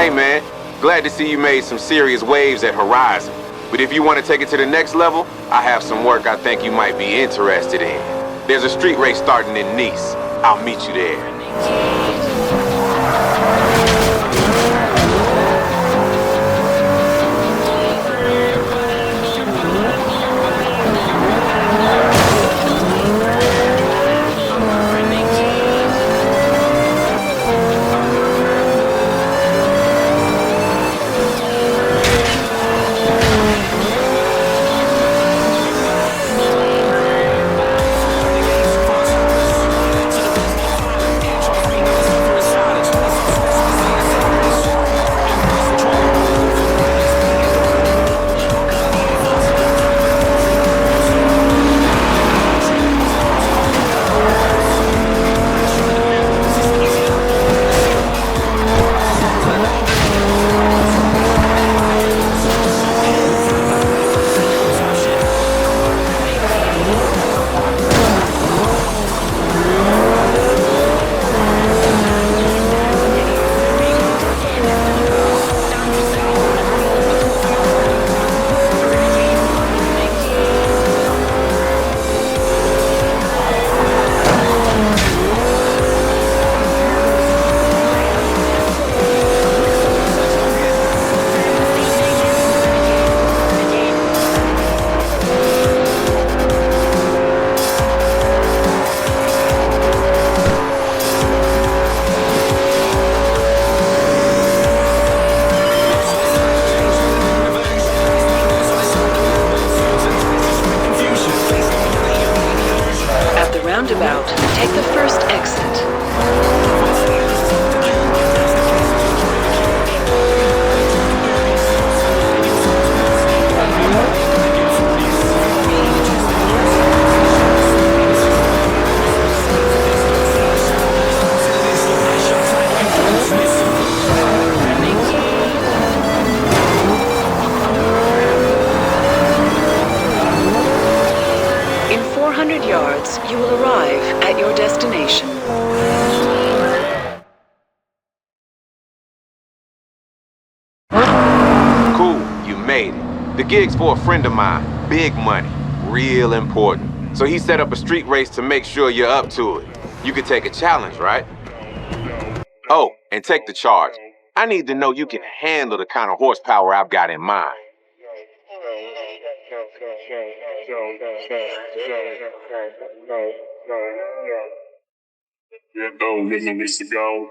Hey man, glad to see you made some serious waves at Horizon. But if you want to take it to the next level, I have some work I think you might be interested in. There's a street race starting in Nice. I'll meet you there. Roundabout, take the first exit. In 400 yards, you will arrive at your destination. Cool, you made it. The gig's for a friend of mine. Big money. Real important. So he set up a street race to make sure you're up to it. You could take a challenge, right? Oh, and take the charge. I need to know you can handle the kind of horsepower I've got in mind. Yeah, go, get me to go.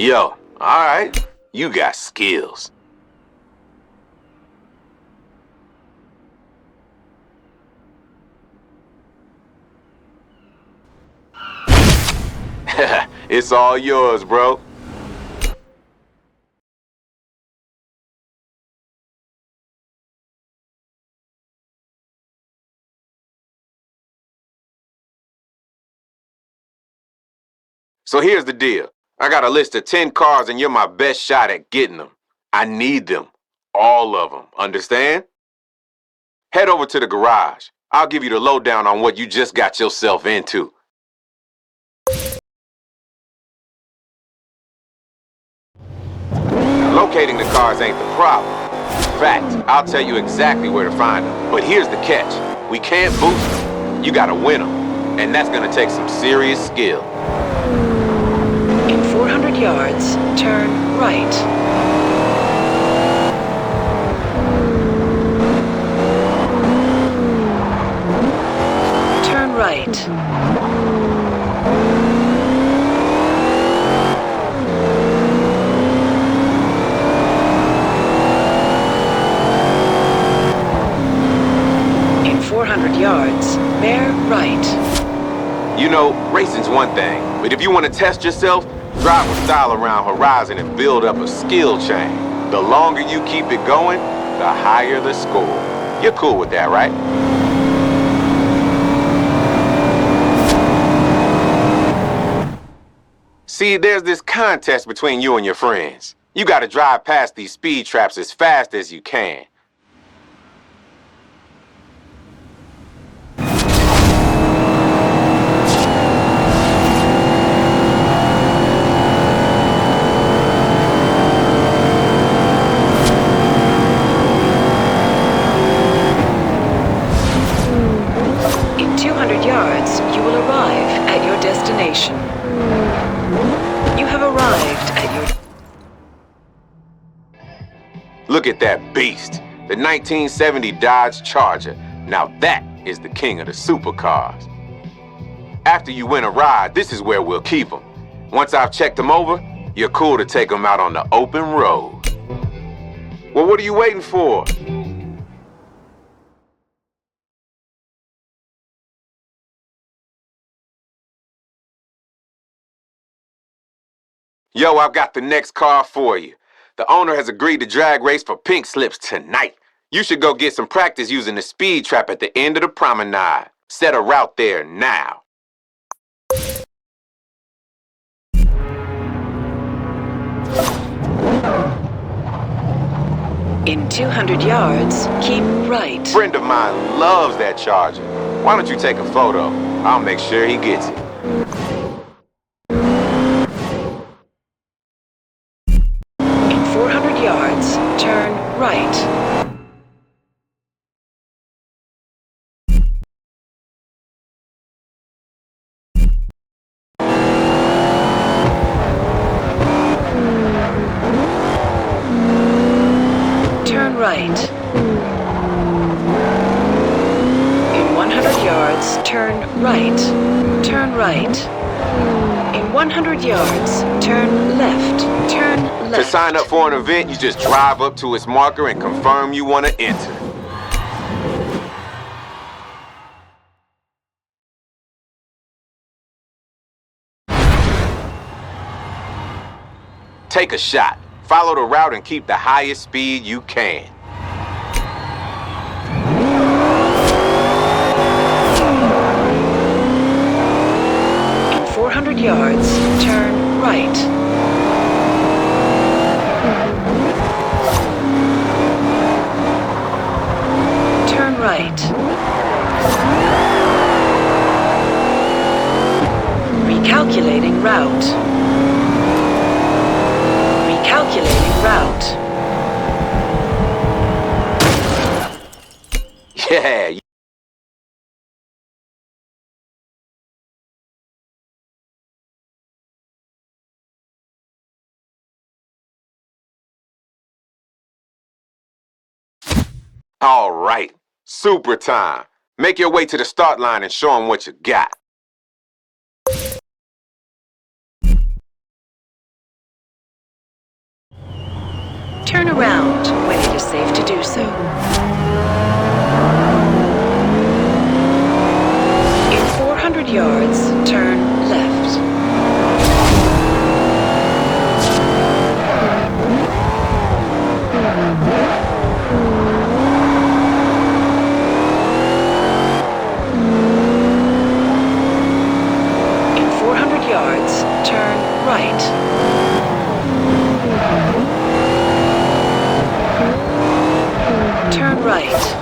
Yo, alright. You got skills. It's all yours, bro. So here's the deal. I got a list of 10 cars and you're my best shot at getting them. I need them. All of them. Understand? Head over to the garage. I'll give you the lowdown on what you just got yourself into. Locating the cars ain't the problem. In fact, I'll tell you exactly where to find them. But here's the catch. We can't boost them. You gotta win them. And that's gonna take some serious skill. In 400 yards, turn right. Turn right. In 400 yards, bear right. You know, racing's one thing, but if you want to test yourself, drive with style around Horizon and build up a skill chain. The longer you keep it going, the higher the score. You're cool with that, right? See, there's this contest between you and your friends. You gotta drive past these speed traps as fast as you can. In 200 yards, you will arrive at your destination. You have arrived at your... Look at that beast. The 1970 Dodge Charger. Now that is the king of the supercars. After you win a ride, this is where we'll keep them. Once I've checked them over, you're cool to take them out on the open road. Well, what are you waiting for? Yo, I've got the next car for you. The owner has agreed to drag race for pink slips tonight. You should go get some practice using the speed trap at the end of the promenade. Set a route there now. In 200 yards, keep right. A friend of mine loves that Charger. Why don't you take a photo? I'll make sure he gets it. In 400 yards, turn right. Turn right. In 100 yards, turn right. Turn right. In 100 yards, turn left. Turn left. To sign up for an event, you just drive up to its marker and confirm you want to enter. Take a shot. Follow the route and keep the highest speed you can. In 400 yards, turn right. Turn right. Recalculating route. Recalculating route. Yeah. All right. Super time. Make your way to the start line and show them what you got. Turn around when it is safe to do so. In 400 yards, turn left. In 400 yards, turn right. Turn right.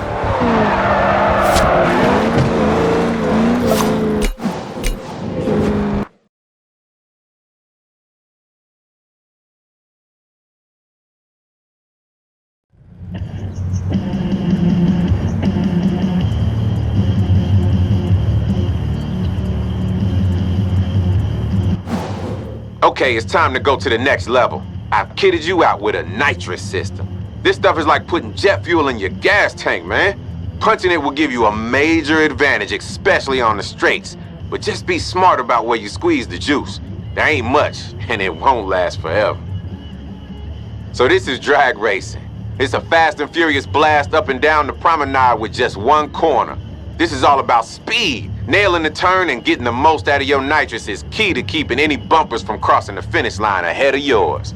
Okay, it's time to go to the next level. I've kitted you out with a nitrous system. This stuff is like putting jet fuel in your gas tank, man. Punching it will give you a major advantage, especially on the straights. But just be smart about where you squeeze the juice. There ain't much, and it won't last forever. So this is drag racing. It's a fast and furious blast up and down the promenade with just one corner. This is all about speed. Nailing the turn and getting the most out of your nitrous is key to keeping any bumpers from crossing the finish line ahead of yours.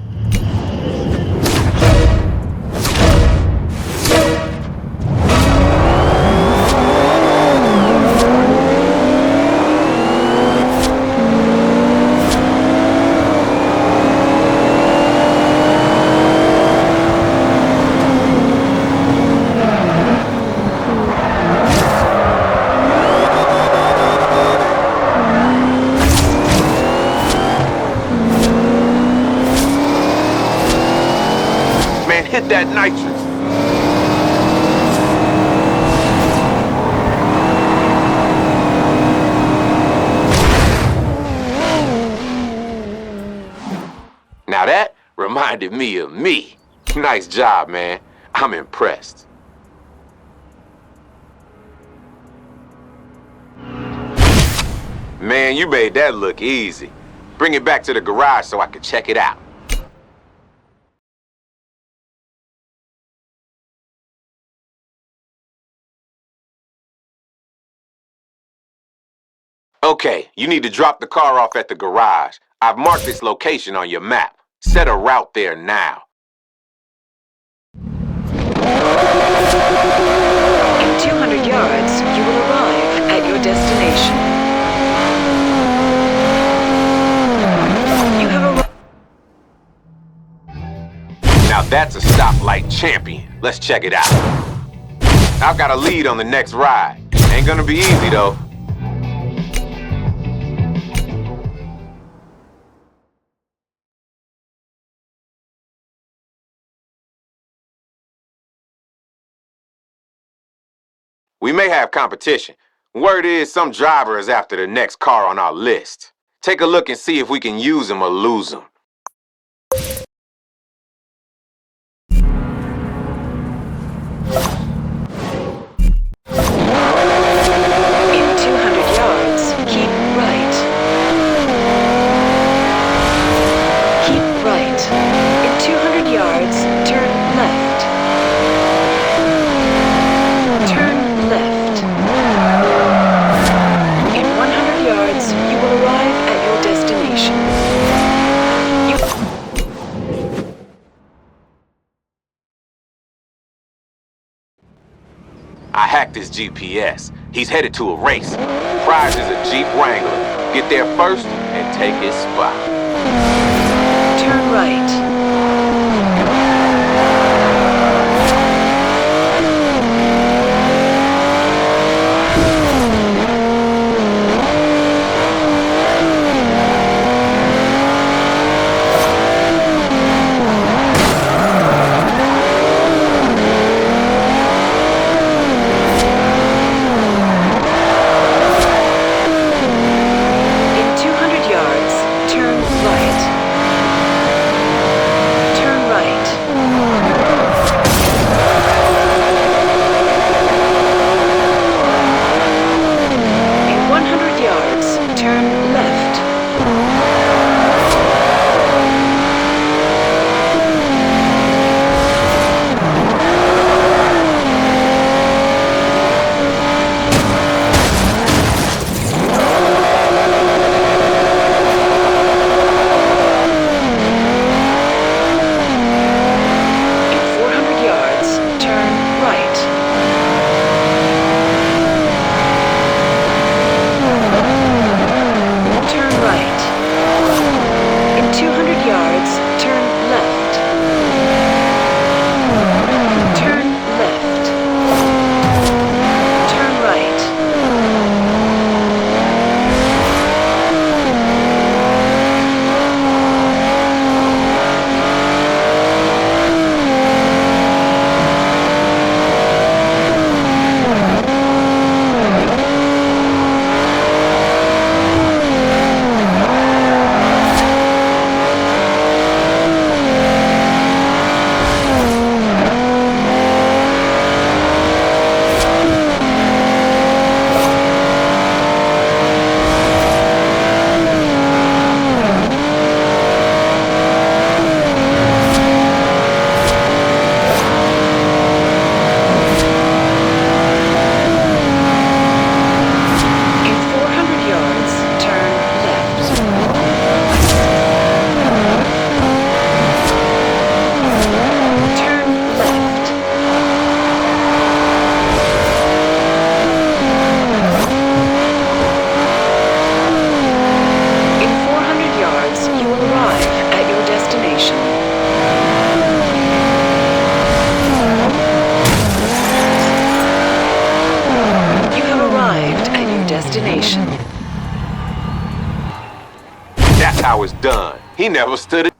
Hit that nitrous. Now that reminded me of me. Nice job, man. I'm impressed. Man, you made that look easy. Bring it back to the garage so I can check it out. Okay, you need to drop the car off at the garage. I've marked its location on your map. Set a route there now. In 200 yards, you will arrive at your destination. You have arrived. Now that's a stoplight champion. Let's check it out. I've got a lead on the next ride. Ain't gonna be easy though. We may have competition. Word is some driver is after the next car on our list. Take a look and see if we can use him or lose him. In 200 yards, keep right. I hacked his GPS. He's headed to a race. The prize is a Jeep Wrangler. Get there first and take his spot. Turn right. Destination. That's how it's done. He never stood it.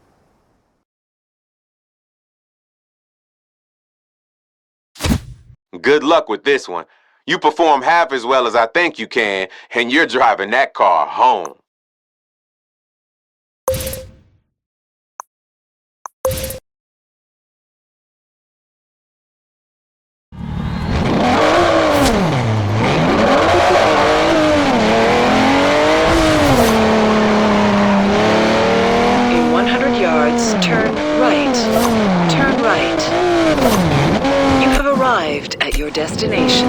Good luck with this one. You perform half as well as I think you can, and you're driving that car home. In 100 yards, turn right. Turn right. You have arrived at your destination.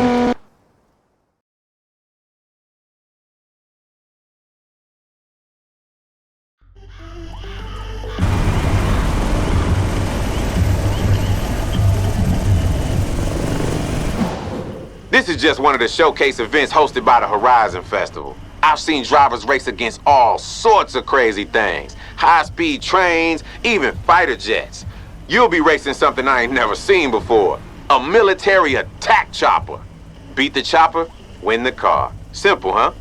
This is just one of the showcase events hosted by the Horizon Festival. I've seen drivers race against all sorts of crazy things. High-speed trains, even fighter jets. You'll be racing something I ain't never seen before. A military attack chopper. Beat the chopper, win the car. Simple, huh?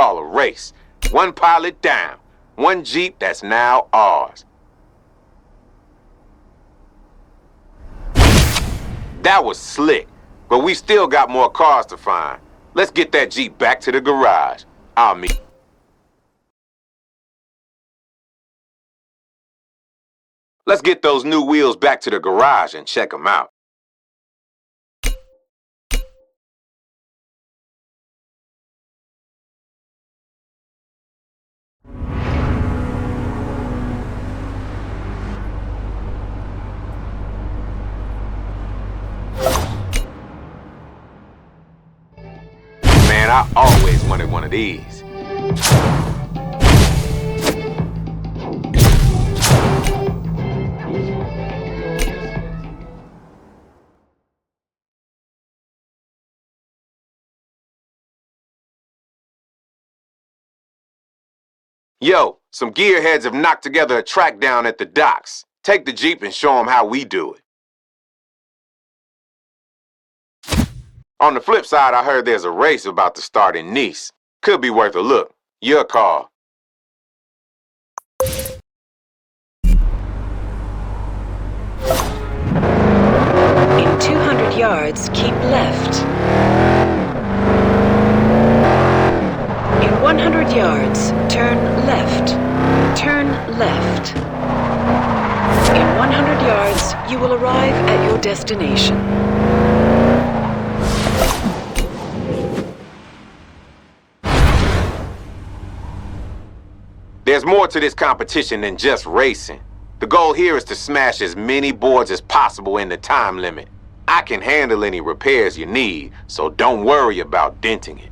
call a race. One pilot down. One Jeep that's now ours. That was slick, but we still got more cars to find. Let's get that Jeep back to the garage. I'll meet. Let's get those new wheels back to the garage and check them out. Man, I always wanted one of these. Yo, some gearheads have knocked together a track down at the docks. Take the Jeep and show them how we do it. On the flip side, I heard there's a race about to start in Nice. Could be worth a look. Your call. In 200 yards, keep left. In 100 yards, turn left. Turn left. In 100 yards, you will arrive at your destination. There's more to this competition than just racing. The goal here is to smash as many boards as possible in the time limit. I can handle any repairs you need, so don't worry about denting it.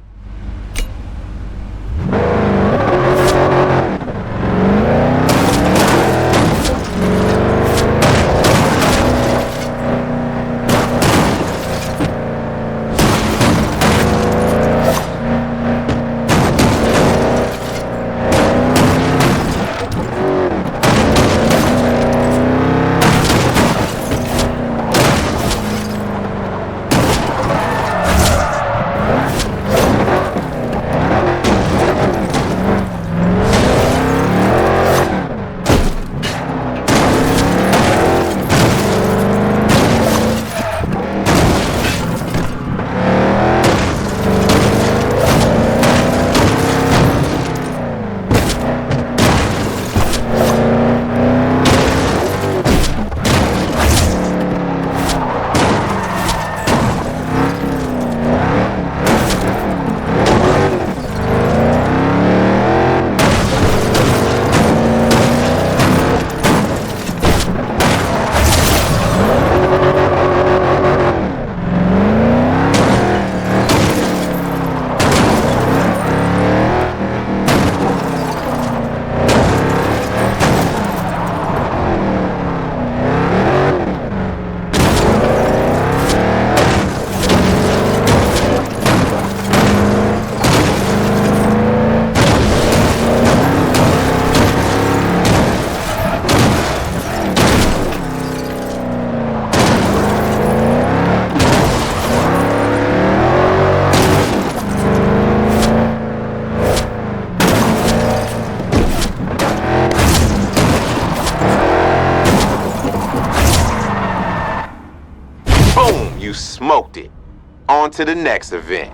Boom! You smoked it. On to the next event.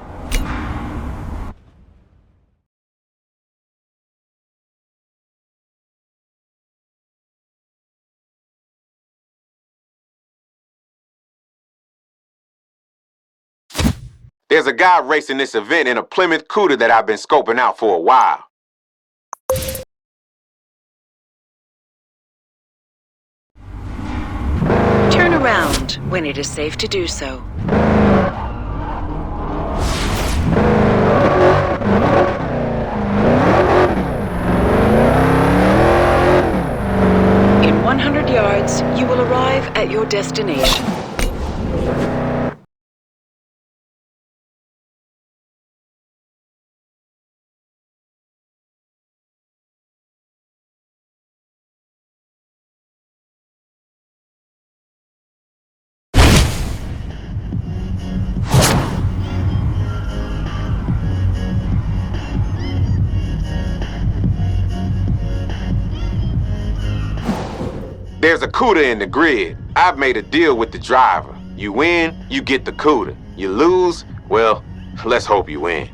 There's a guy racing this event in a Plymouth Cuda that I've been scoping out for a while. Turn around when it is safe to do so. In 100 yards, you will arrive at your destination. There's a CUDA in the grid. I've made a deal with the driver. You win, you get the CUDA. You lose, well, let's hope you win.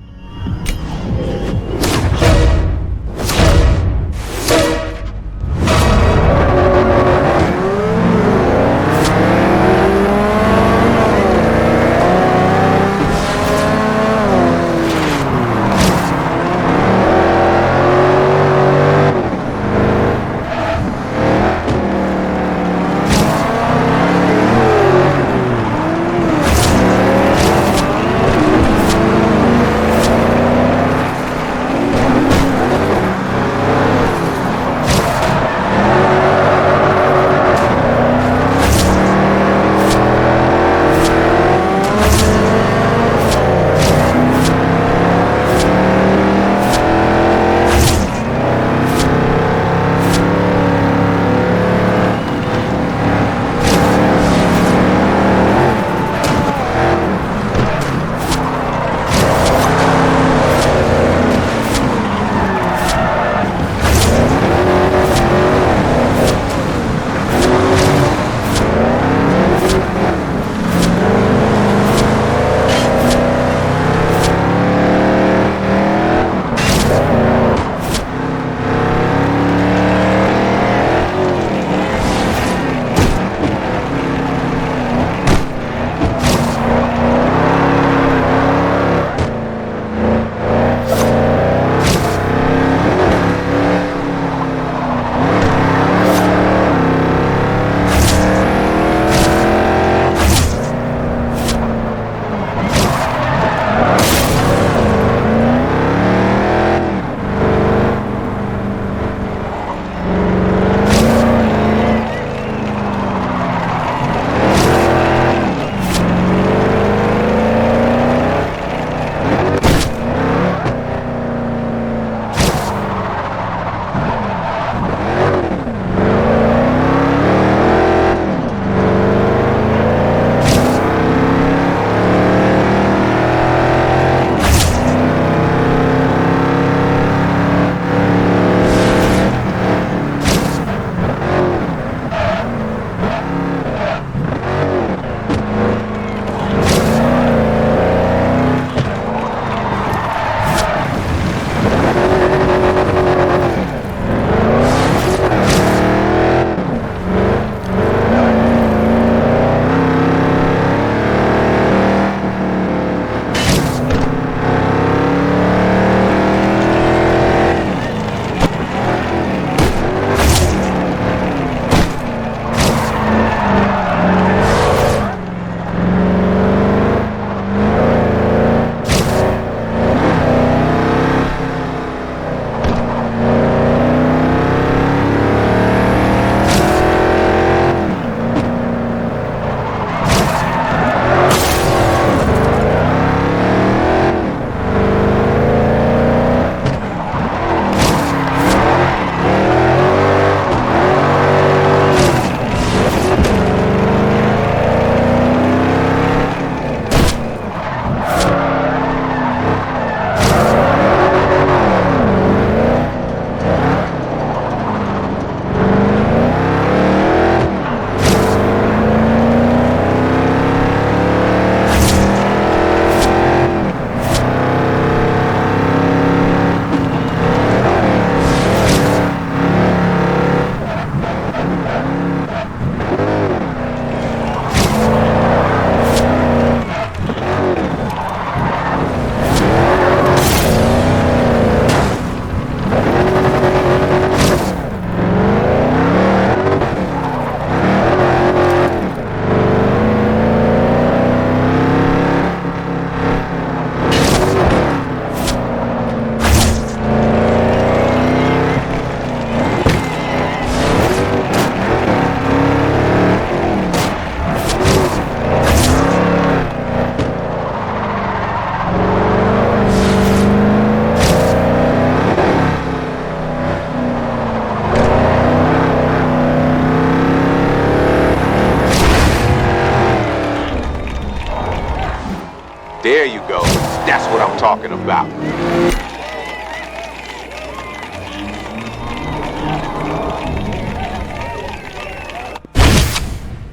There you go. That's what I'm talking about.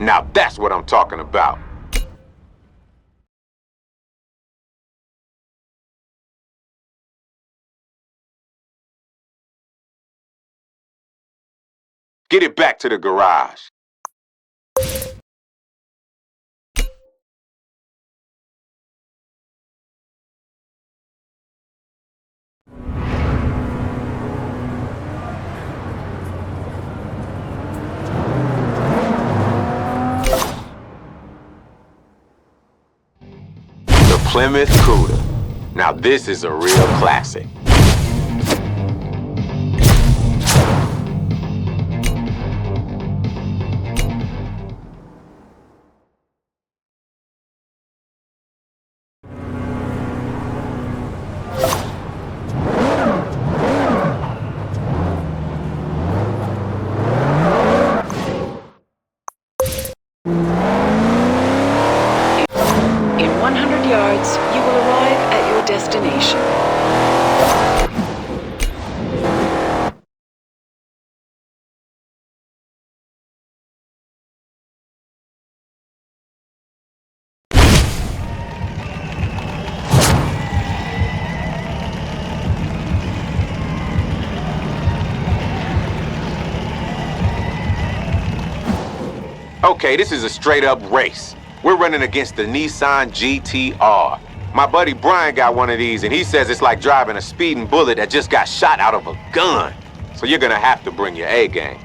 Now that's what I'm talking about. Get it back to the garage. The Plymouth Cuda. Now this is a real classic. In 100 yards, you will arrive at your destination. Okay, this is a straight up race. We're running against the Nissan GTR. My buddy Brian got one of these and he says it's like driving a speeding bullet that just got shot out of a gun. So you're gonna have to bring your A game.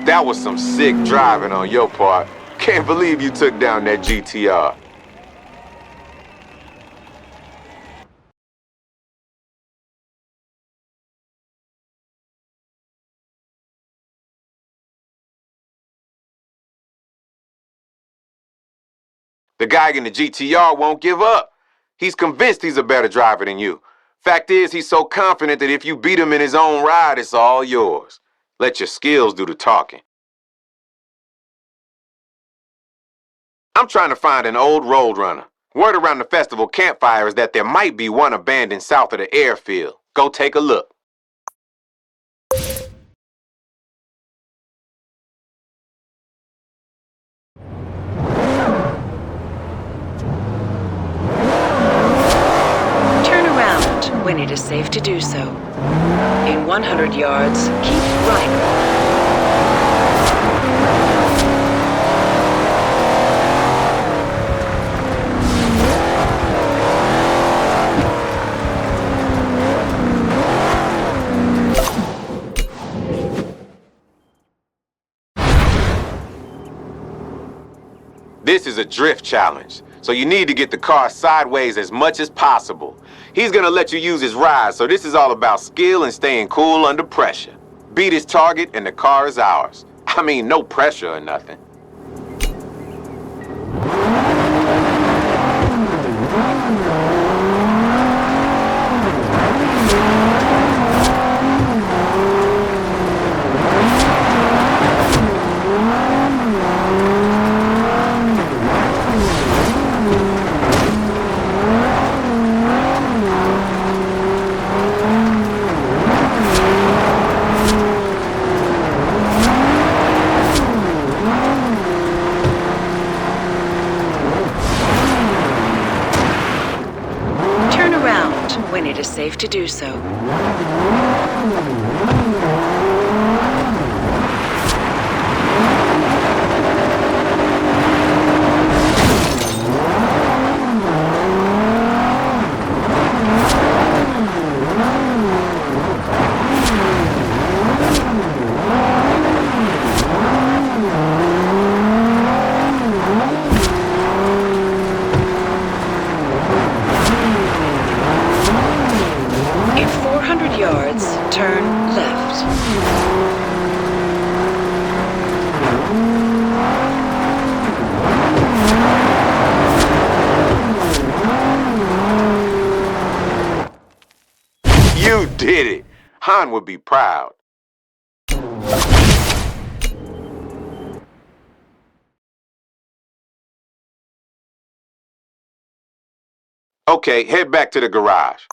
That was some sick driving on your part. Can't believe you took down that GTR. The guy in the GTR won't give up. He's convinced he's a better driver than you. Fact is, he's so confident that if you beat him in his own ride, it's all yours. Let your skills do the talking. I'm trying to find an old Roadrunner. Word around the festival campfire is that there might be one abandoned south of the airfield. Go take a look. Turn around when it is safe to do so. In 100 yards, keep right. This is a drift challenge, so you need to get the car sideways as much as possible. He's gonna let you use his ride, so this is all about skill and staying cool under pressure. Beat his target and the car is ours. I mean, no pressure or nothing. When it is safe to do so. Yards, turn left. You did it! Han would be proud. Okay, head back to the garage.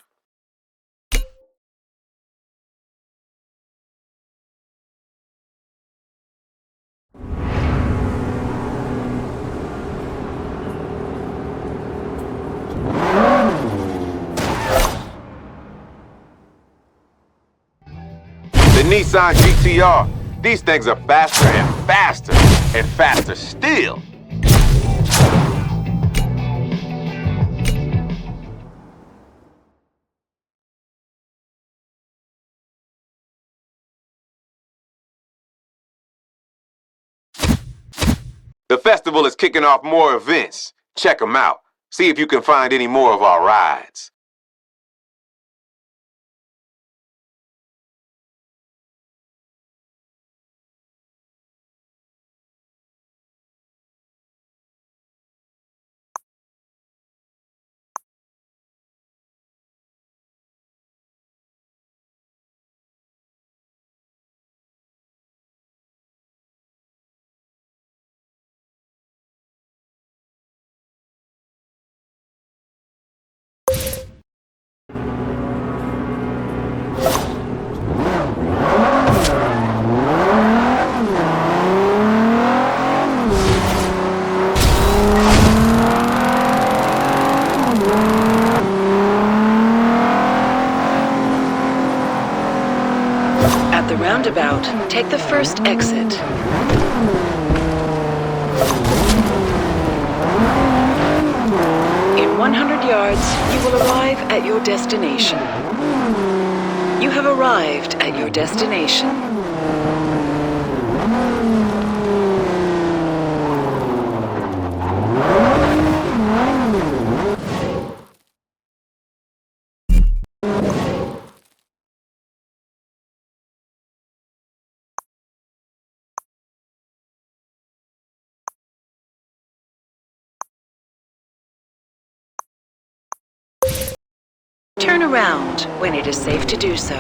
The Nissan GTR. These things are faster and faster, and faster still. The festival is kicking off more events. Check them out. See if you can find any more of our rides. At the roundabout, take the first exit. In 100 yards, you will arrive at your destination. You have arrived at your destination. Turn around when it is safe to do so.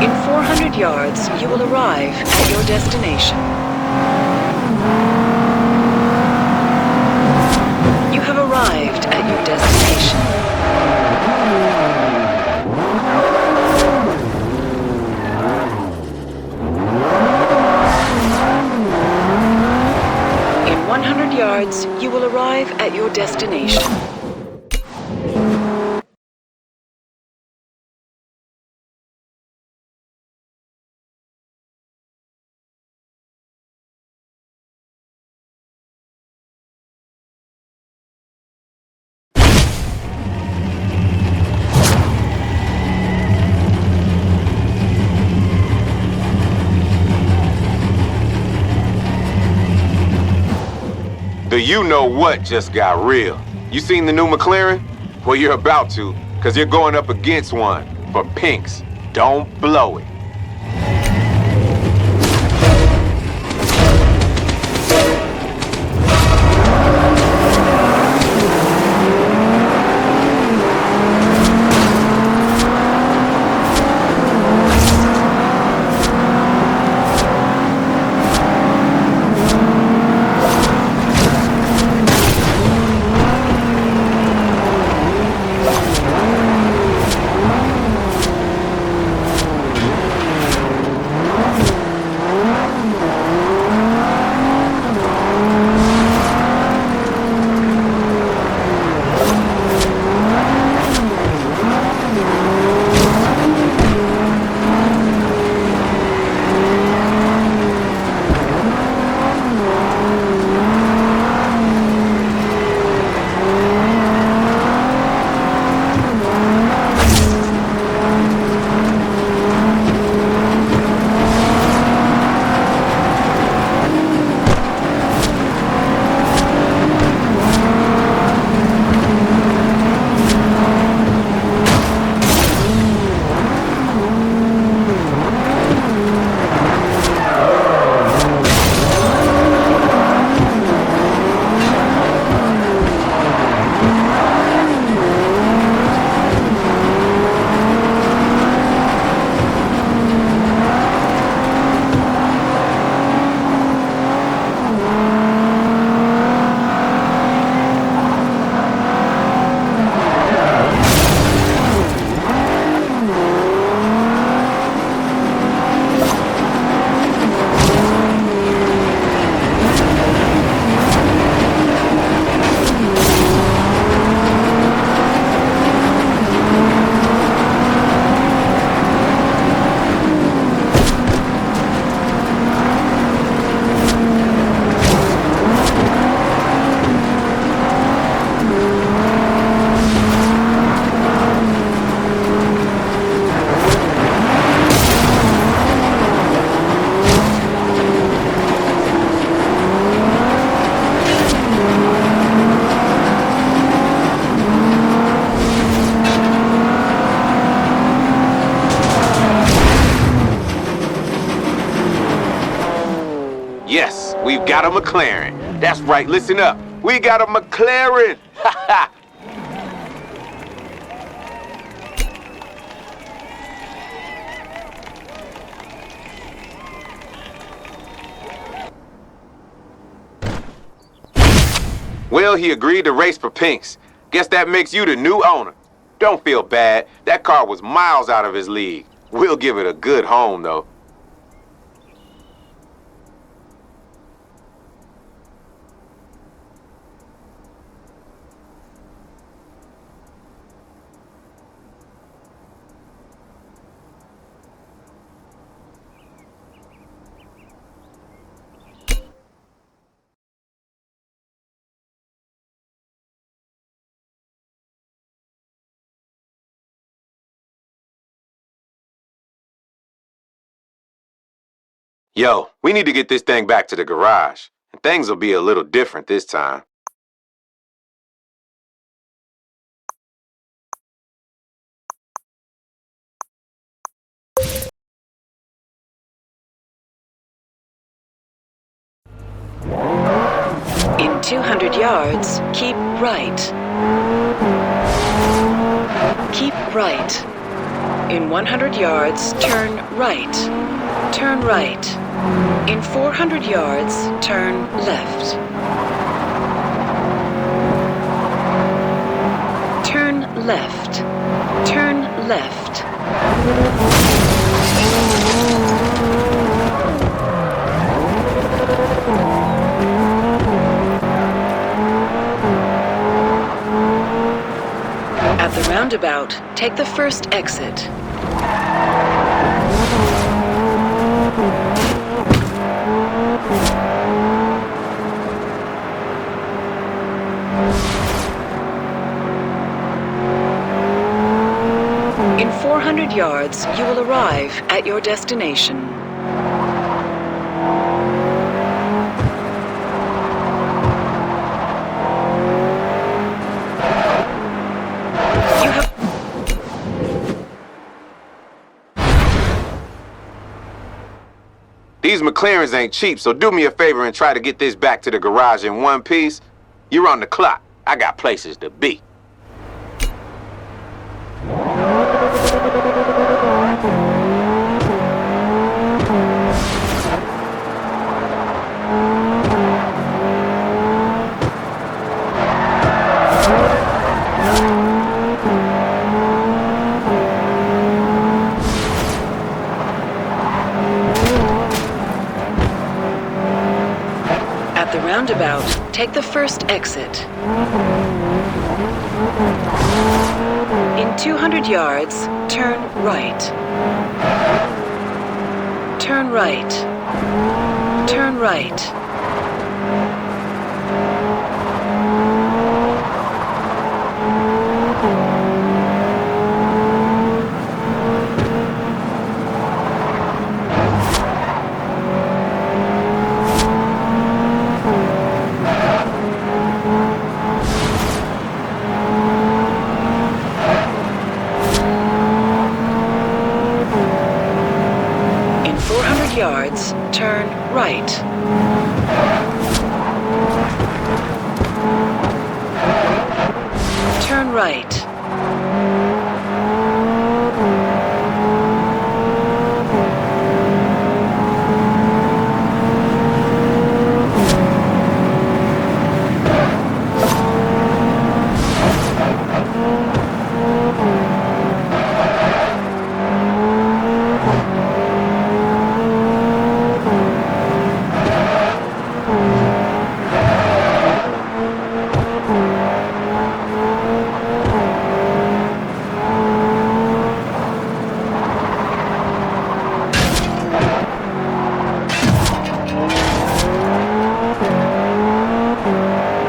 In 400 yards, you will arrive at your destination. You have arrived at your destination. In 100 yards, you will arrive at your destination. The you-know-what just got real. You seen the new McLaren? Well, you're about to, because you're going up against one. For pinks. Don't blow it. Yes, we've got a McLaren. That's right, listen up. We got a McLaren! Ha ha! Well, he agreed to race for pinks. Guess that makes you the new owner. Don't feel bad. That car was miles out of his league. We'll give it a good home, though. Yo, we need to get this thing back to the garage. And things will be a little different this time. In 200 yards, keep right. Keep right. In 100 yards, turn right. Turn right. In 400 yards, turn left. Turn left. Turn left. At the roundabout, take the first exit. In 400 yards, you will arrive at your destination. These McLarens ain't cheap, so do me a favor and try to get this back to the garage in one piece. You're on the clock. I got places to be. At the roundabout, take the first exit. In 200 yards, turn right. Turn right. Turn right. Yards, turn right. Turn right.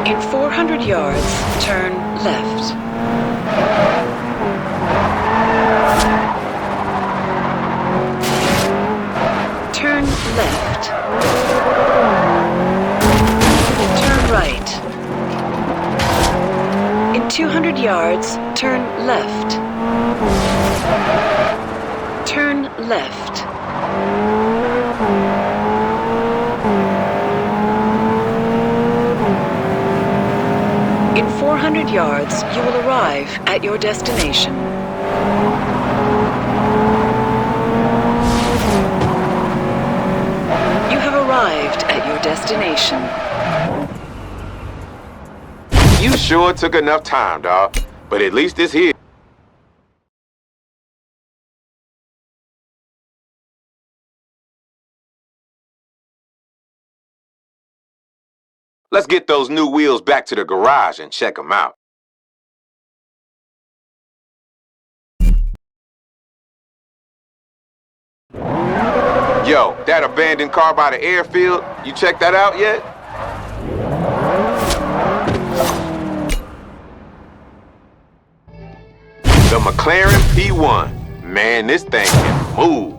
In 400 yards, turn left. Turn left. Turn right. In 200 yards, turn left. Turn left. In 400 yards, you will arrive at your destination. You have arrived at your destination. You sure took enough time, dawg. But at least it's here. Let's get those new wheels back to the garage and check them out. Yo, that abandoned car by the airfield, you checked that out yet? The McLaren P1. Man, this thing can move.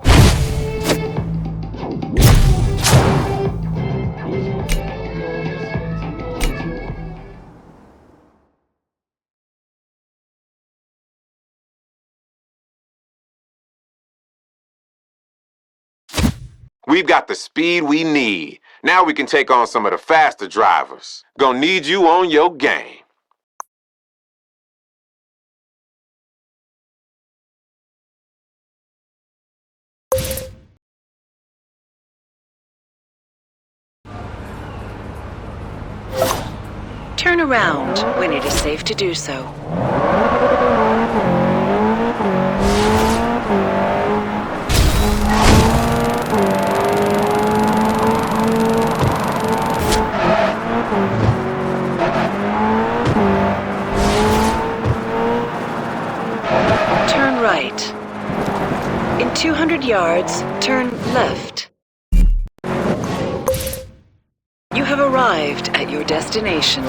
We've got the speed we need. Now we can take on some of the faster drivers. Gonna need you on your game. Turn around when it is safe to do so. Turn right. In 200 yards, turn left. You have arrived at your destination.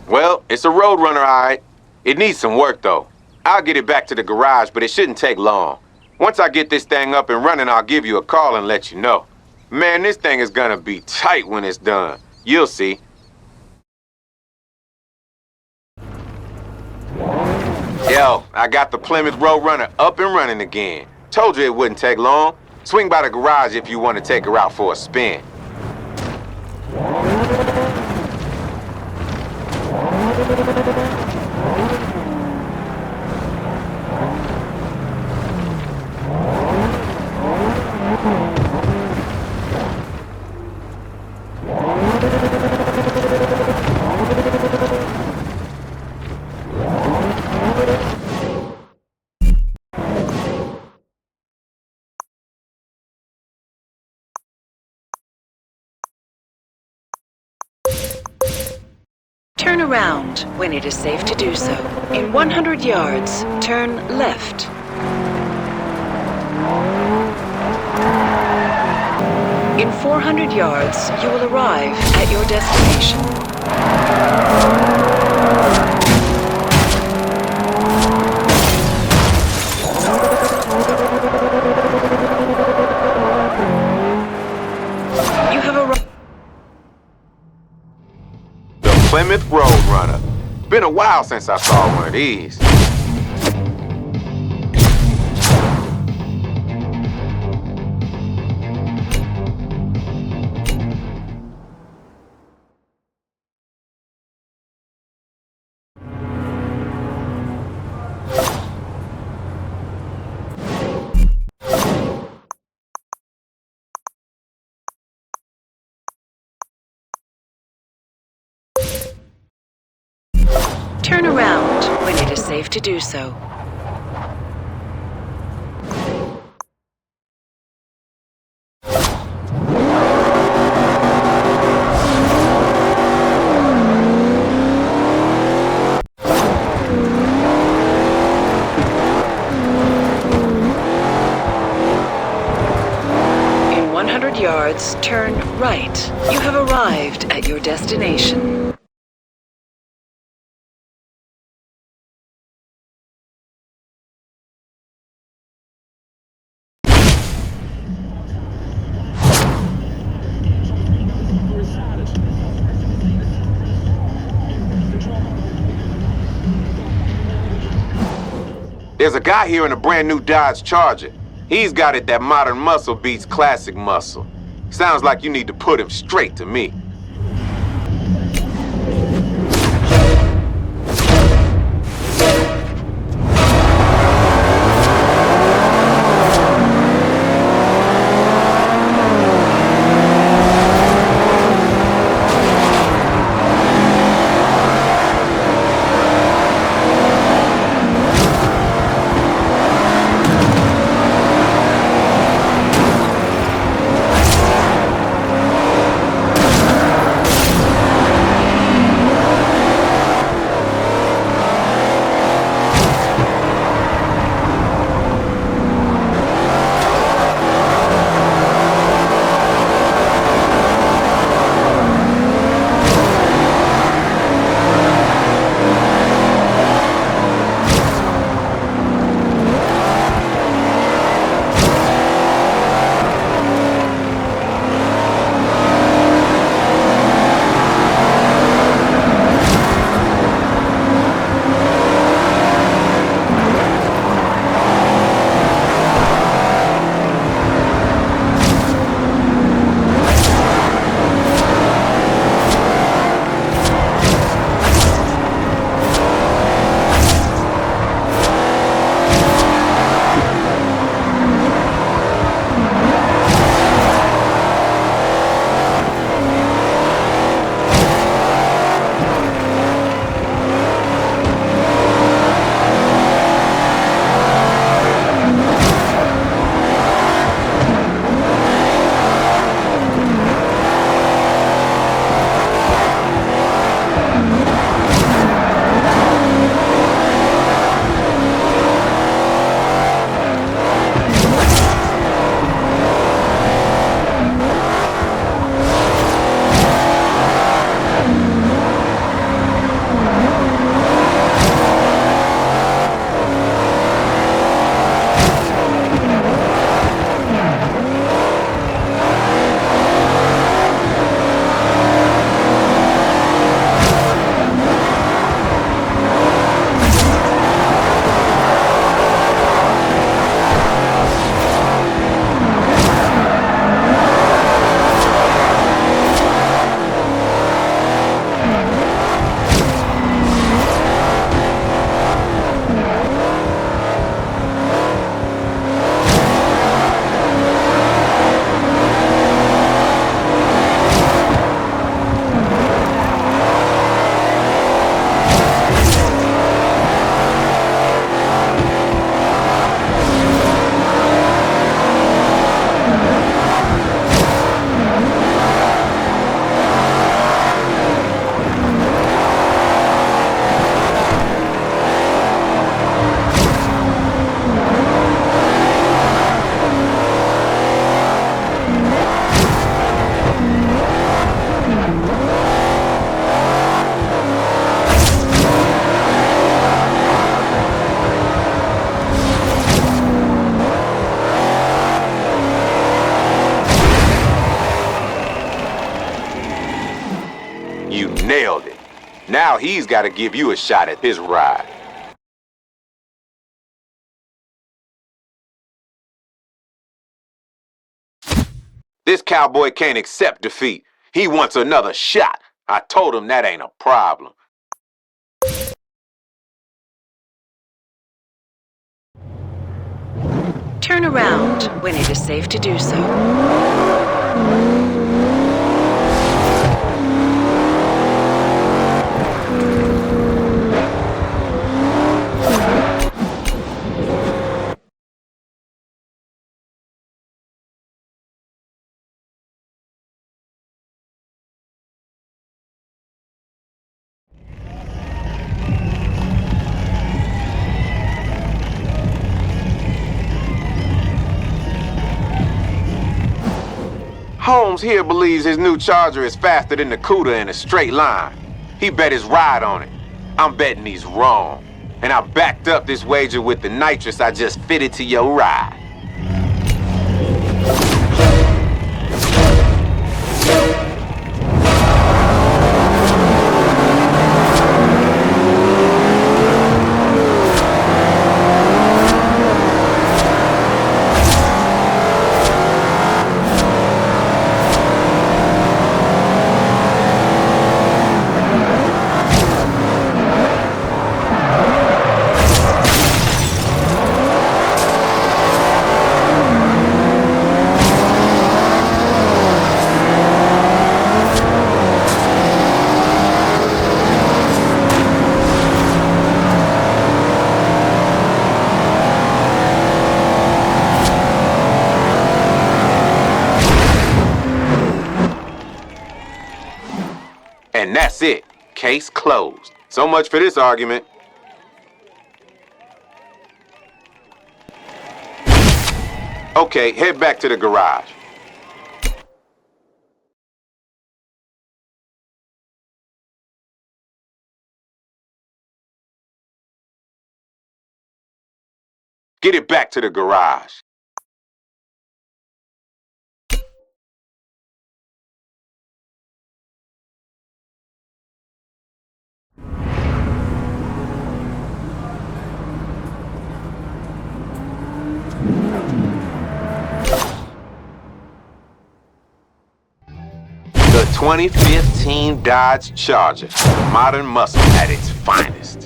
Well, it's a Roadrunner, all right. It needs some work, though. I'll get it back to the garage, but it shouldn't take long. Once I get this thing up and running, I'll give you a call and let you know. Man, this thing is gonna be tight when it's done. You'll see. Yo, I got the Plymouth Roadrunner up and running again. Told you it wouldn't take long. Swing by the garage if you want to take her out for a spin. Turn around when it is safe to do so. In 100 yards, turn left. In 400 yards, you will arrive at your destination. You have arrived. Plymouth Roadrunner. Been a while since I saw one of these. Turn around when it is safe to do so. In 100 yards, turn right. You have arrived at your destination. There's a guy here in a brand new Dodge Charger. He's got it that modern muscle beats classic muscle. Sounds like you need to put him straight to me. Now he's got to give you a shot at his ride. This cowboy can't accept defeat. He wants another shot. I told him that ain't a problem. Turn around when it is safe to do so. Holmes here believes his new Charger is faster than the Cuda in a straight line. He bet his ride on it. I'm betting he's wrong. And I backed up this wager with the nitrous I just fitted to your ride. And that's it. Case closed. So much for this argument. Okay, head back to the garage. Get it back to the garage. The 2015 Dodge Charger. Modern muscle at its finest.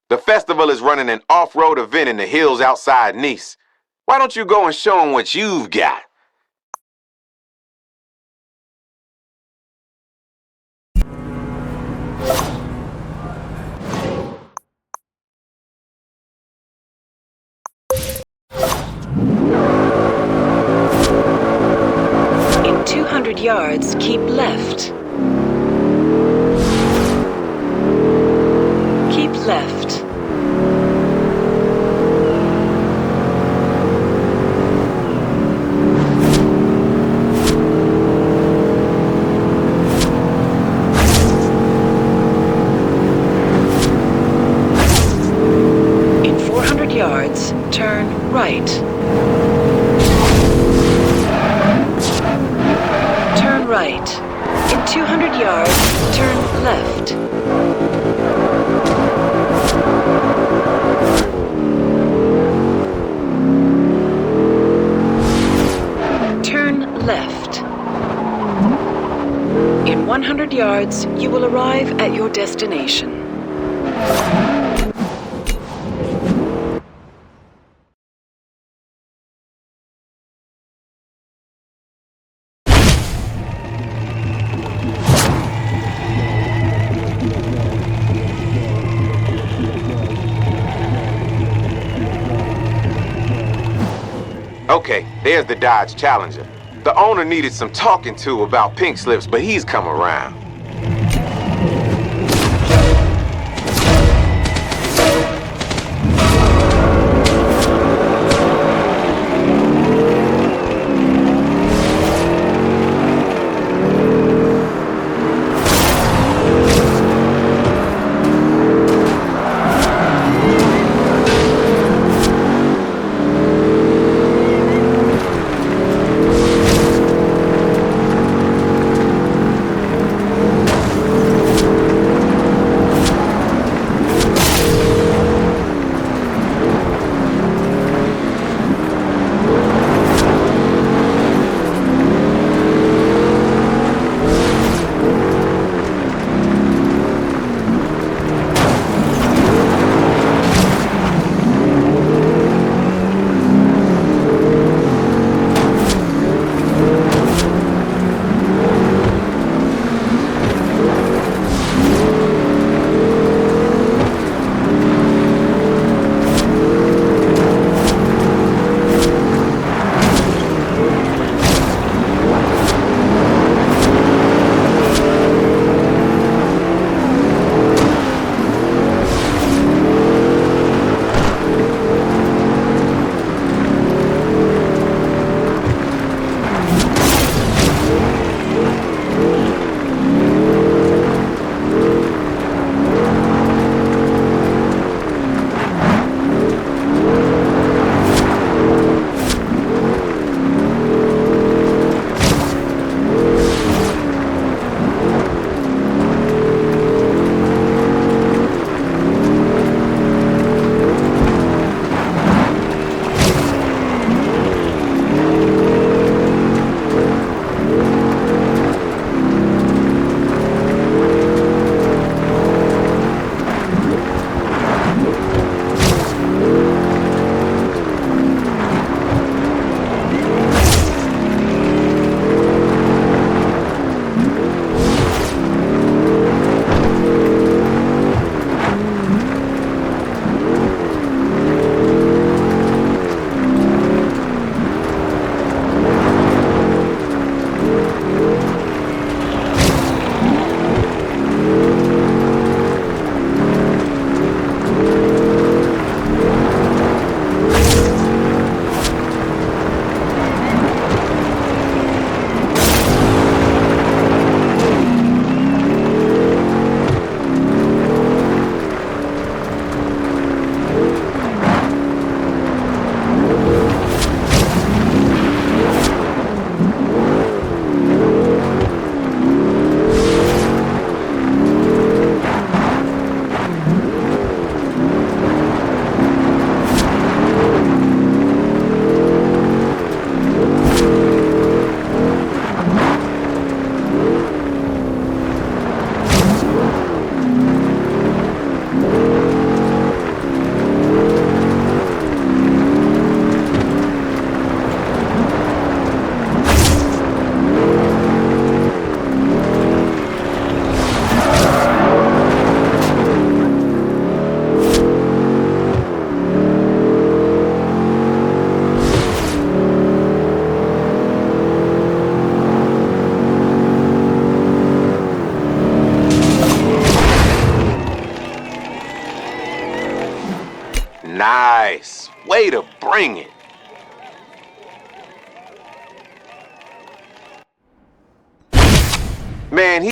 The festival is running an off-road event in the hills outside Nice. Why don't you go and show them what you've got? In 200 yards, keep left. Keep left. In 400 yards, turn right. Turn right. In 200 yards, turn left. Turn left. In 100 yards, you will arrive at your destination. Okay, there's the Dodge Challenger. The owner needed some talking to about pink slips, but he's come around. Way to bring it. Man,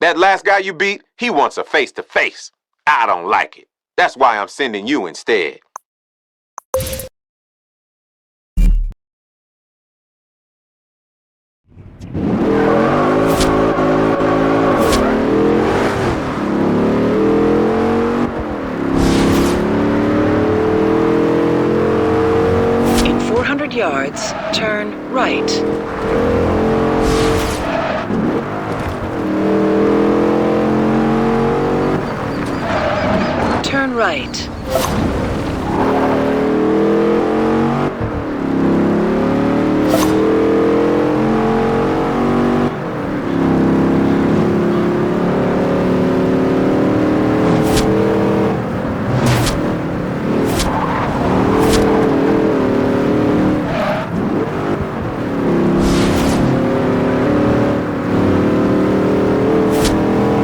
that last guy you beat, he wants a face-to-face. I don't like it. That's why I'm sending you instead. In 400 yards, turn right. Turn right.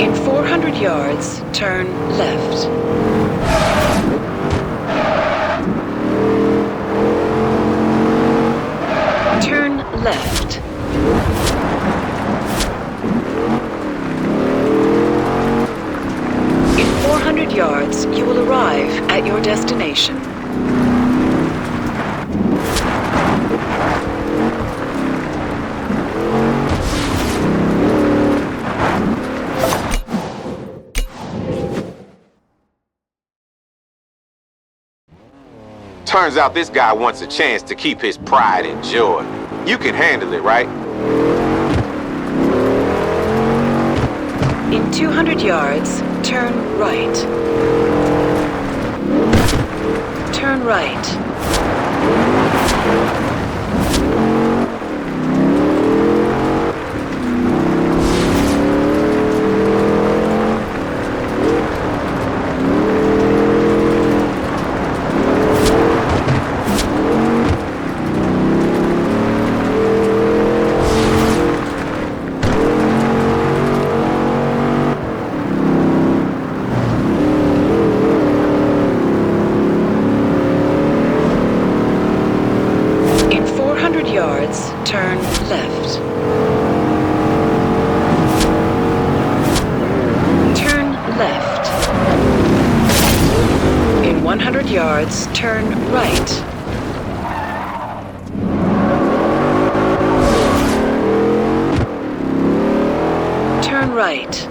In 400 yards, turn left. Turn left. In 400 yards, you will arrive at your destination. Turns out this guy wants a chance to keep his pride and joy. You can handle it, right? In 200 yards, turn right. Turn right. In 400 yards, turn left. Turn left. In 100 yards, turn right. Turn right.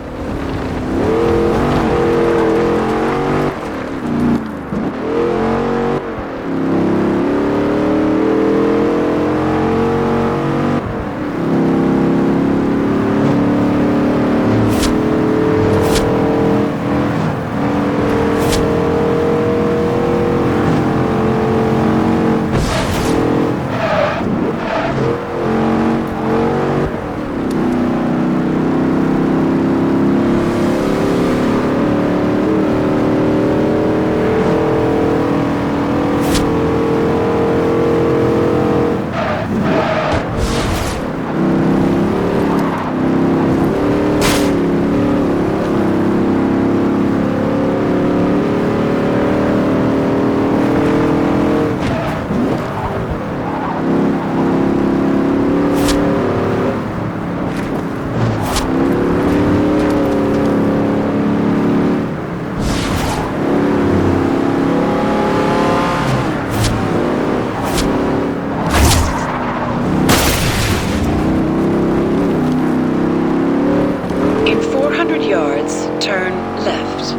In 400 yards, turn left.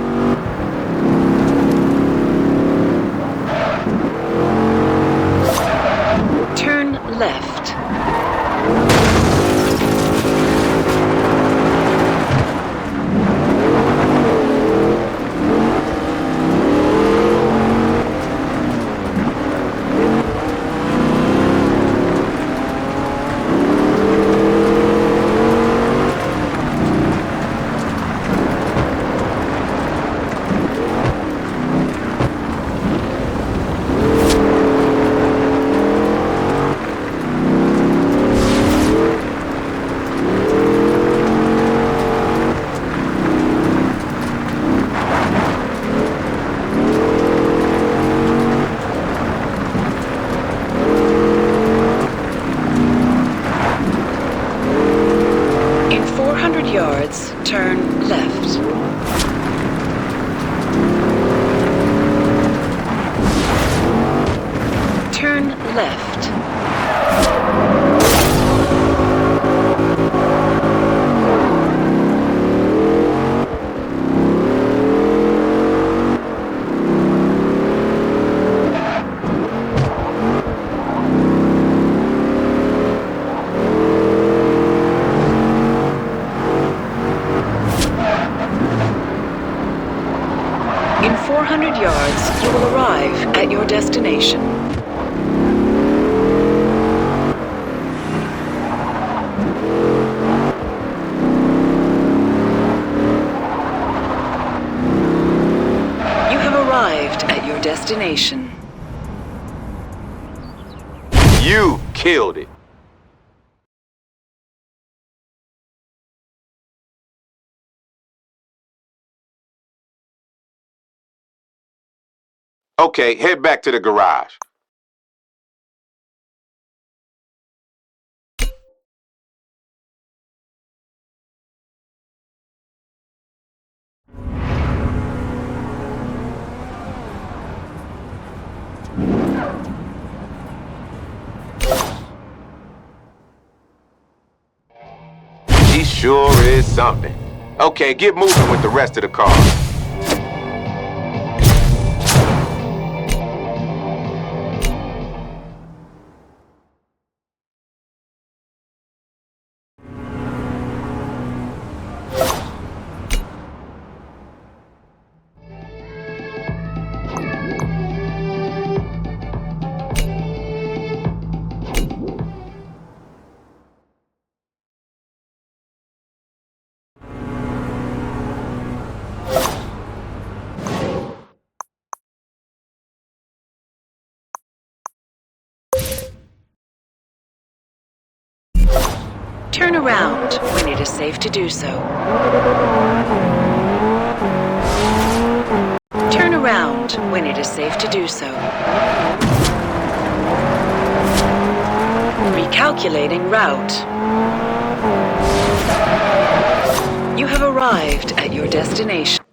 Turn left. yards, turn left. Turn left. In 400 yards, you will arrive at your destination. You have arrived at your destination. You killed it. Okay, head back to the garage. She sure is something. Okay, get moving with the rest of the car. Turn around when it is safe to do so. Turn around when it is safe to do so. Recalculating route. You have arrived at your destination.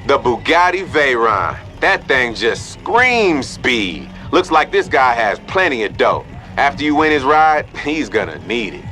The Bugatti Veyron. That thing just screams speed. Looks like this guy has plenty of dough. After you win his ride, he's gonna need it.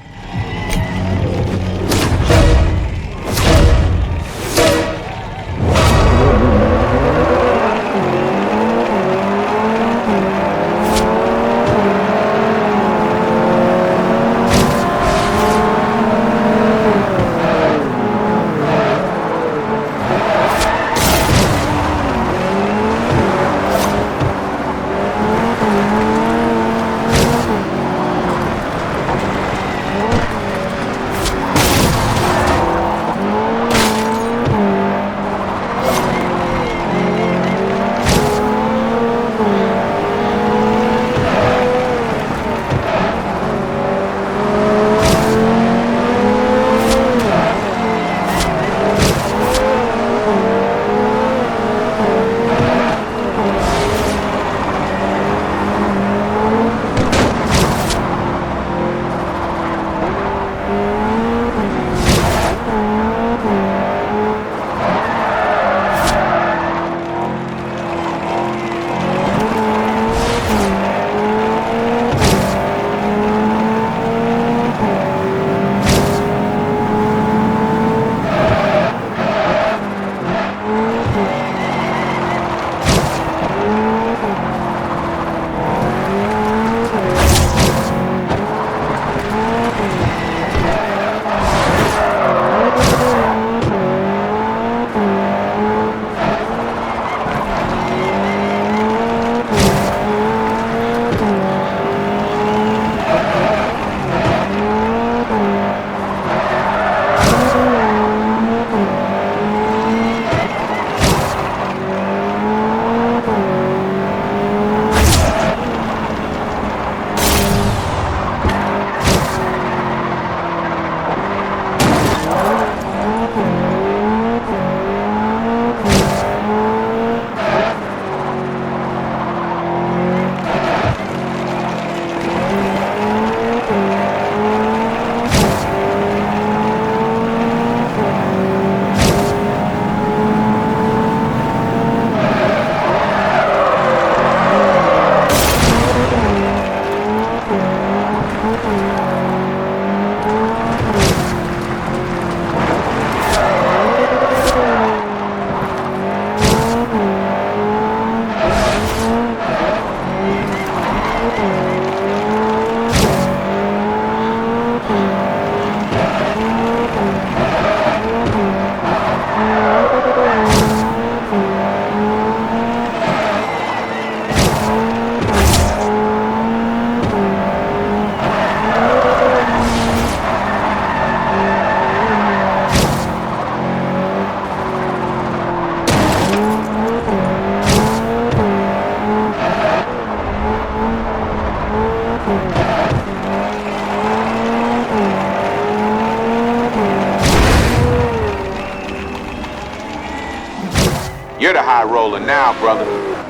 roller now, brother.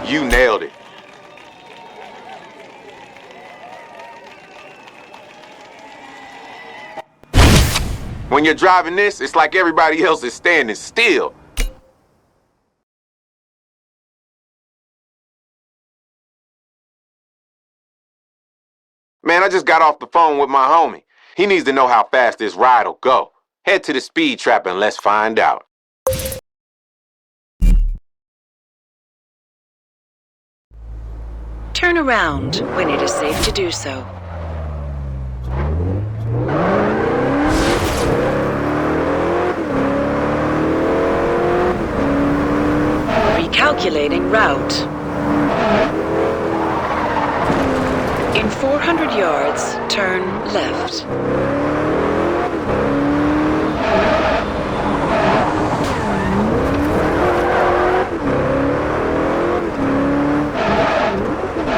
You nailed it. When you're driving this, it's like everybody else is standing still. Man, I just got off the phone with my homie. He needs to know how fast this ride'll go. Head to the speed trap and let's find out. Turn around when it is safe to do so. Recalculating route. In 400 yards, turn left.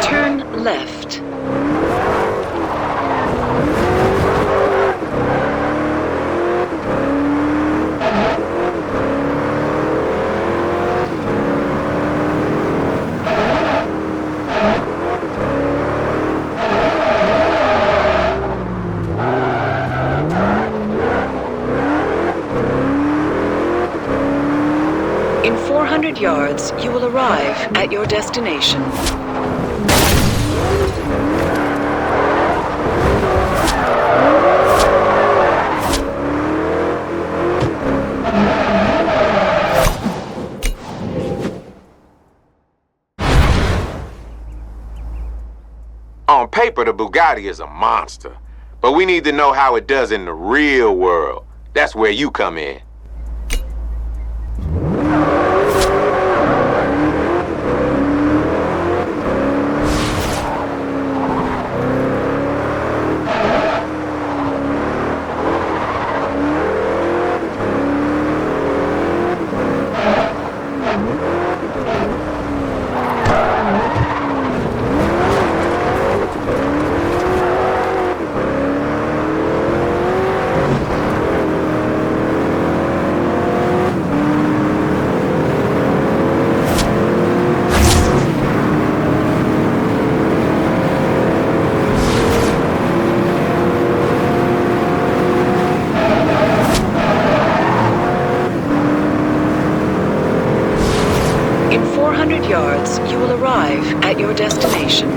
Turn left. In 400 yards, you will arrive at your destination. On paper, the Bugatti is a monster, but we need to know how it does in the real world. That's where you come in. In 400 yards, you will arrive at your destination.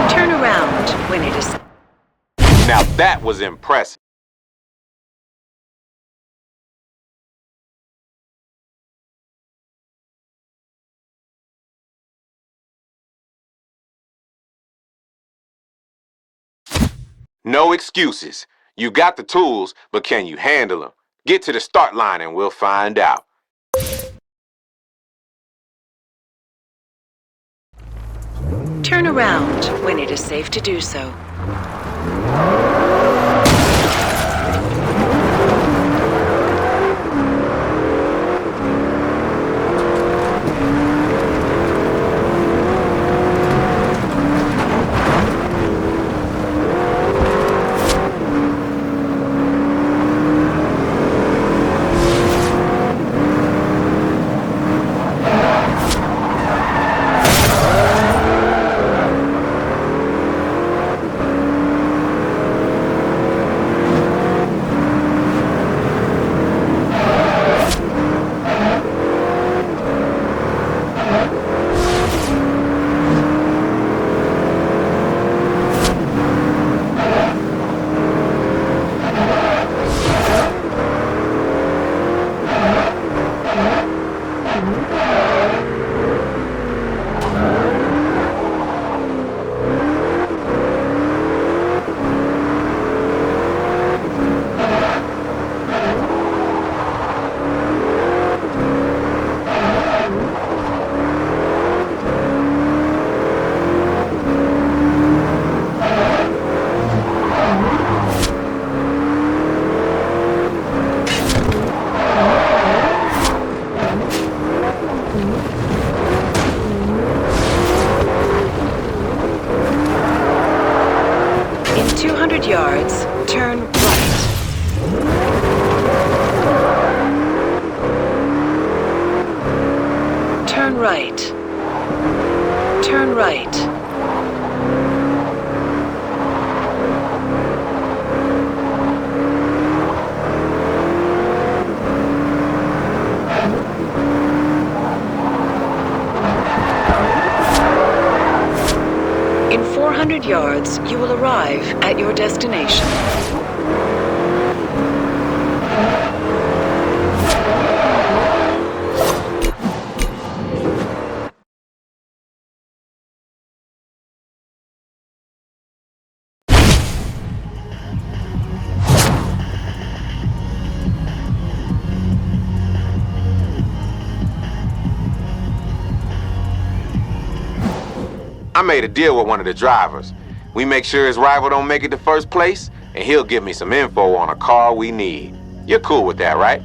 Turn around when it is... Now that was impressive. No excuses. You got the tools, but can you handle them? Get to the start line and we'll find out. Turn around when it is safe to do so. turn right. In 400 yards, you will arrive at your destination. I made a deal with one of the drivers. We make sure his rival don't make it to first place, and he'll give me some info on a car we need. You're cool with that, right?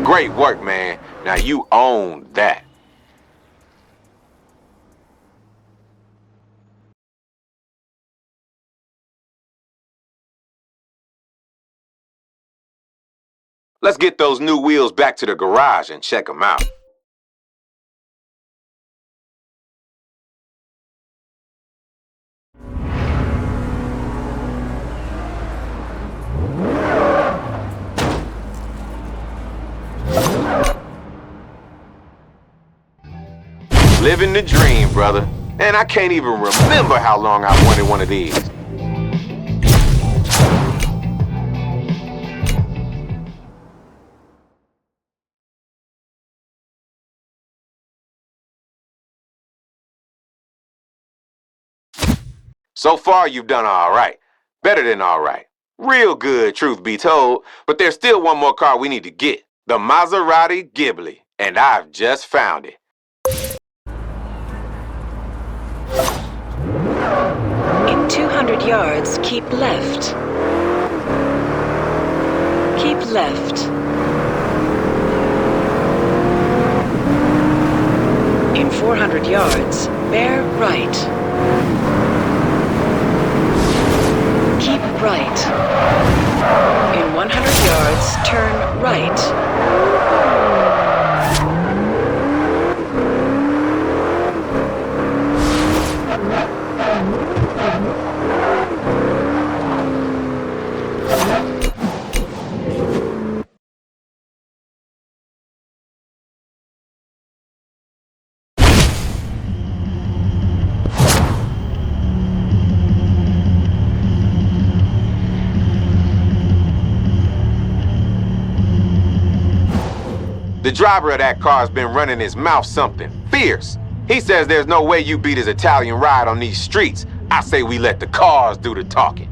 Great work, man. Now you own that. Let's get those new wheels back to the garage and check them out. Living the dream, brother. And I can't even remember how long I wanted one of these. So far, you've done all right. Better than all right. Real good, truth be told. But there's still one more car we need to get. The Maserati Ghibli. And I've just found it. In 200 yards, keep left. Keep left. In 400 yards, bear right. Keep right. In 100 yards, turn right. The driver of that car's been running his mouth something fierce. He says there's no way you beat his Italian ride on these streets. I say we let the cars do the talking.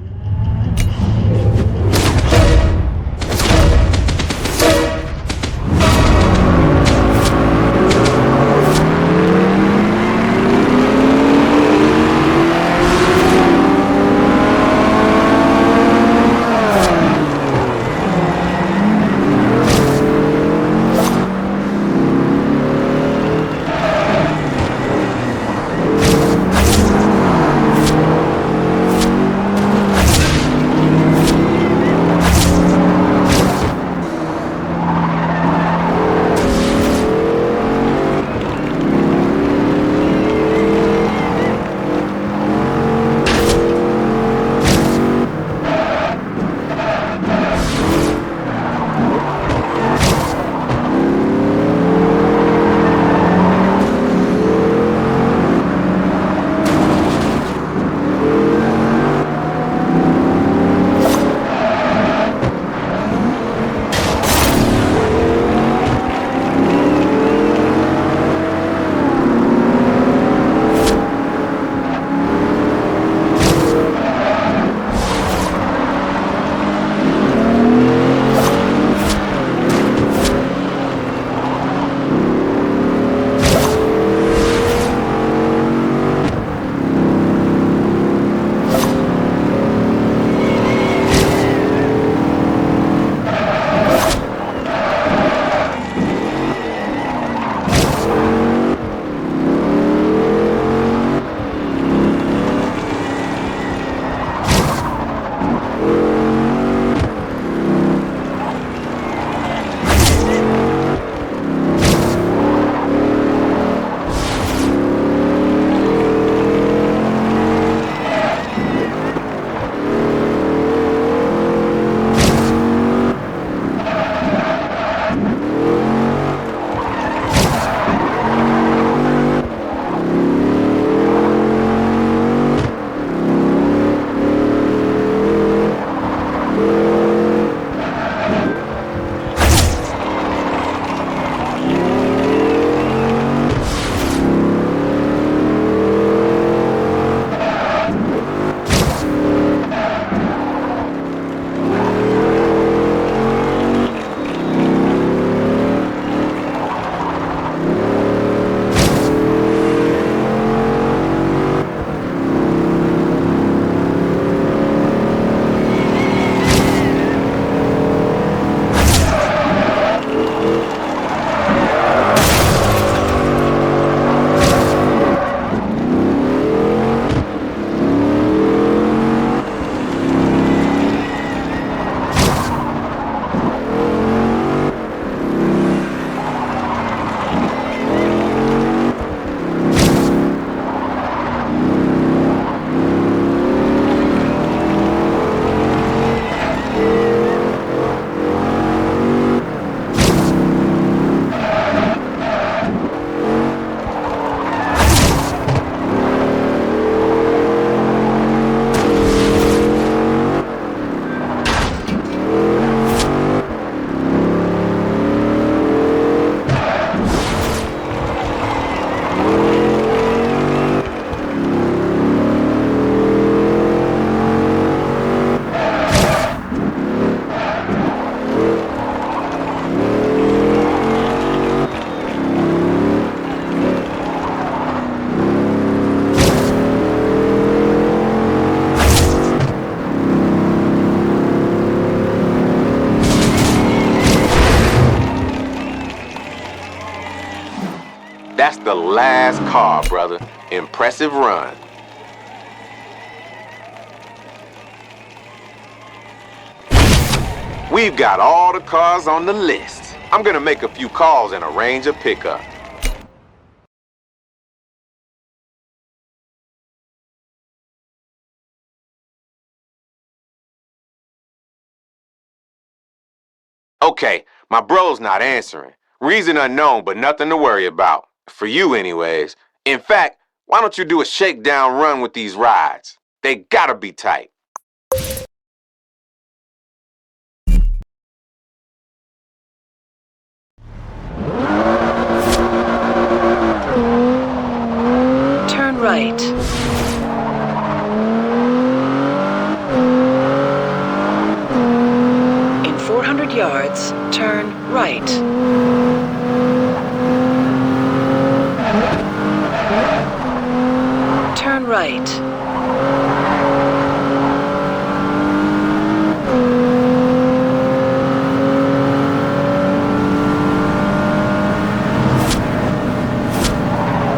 That's the last car, brother. Impressive run. We've got all the cars on the list. I'm gonna make a few calls and arrange a pickup. Okay, my bro's not answering. Reason unknown, but nothing to worry about. For you anyways. In fact, why don't you do a shakedown run with these rides? They gotta be tight. right.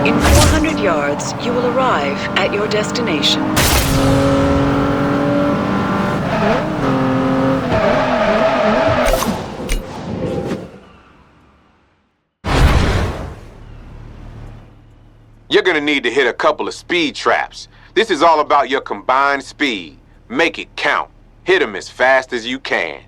In 400 yards, you will arrive at your destination. You're gonna need to hit a couple of speed traps. This is all about your combined speed. Make it count. Hit them as fast as you can.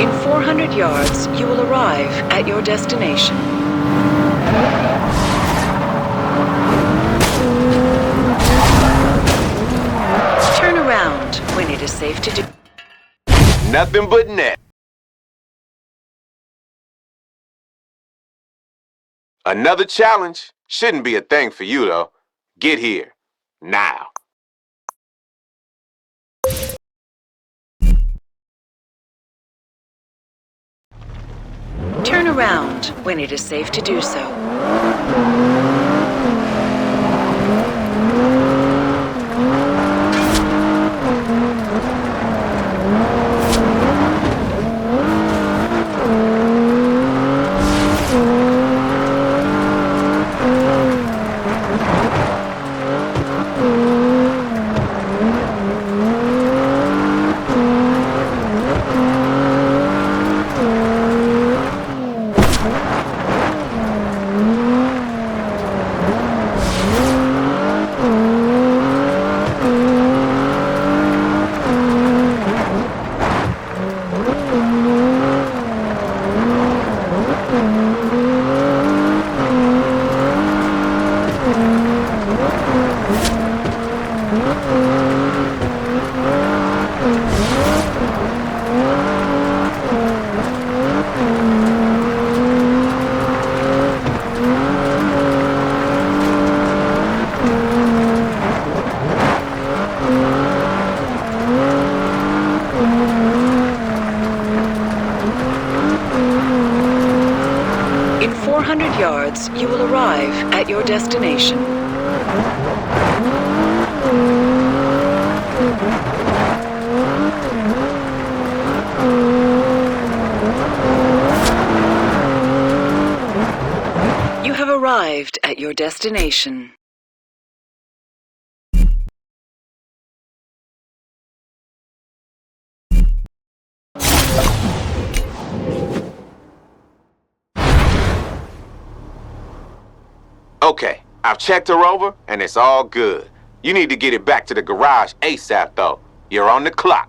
In 400 yards, you will arrive at your destination. Turn around when it is safe to do. Nothing but net. Another challenge? Shouldn't be a thing for you, though. Get here. Now. Turn around when it is safe to do so. In 400 yards, you will arrive at your destination. You have arrived at your destination. Okay, I've checked her over, and it's all good. You need to get it back to the garage ASAP, though. You're on the clock.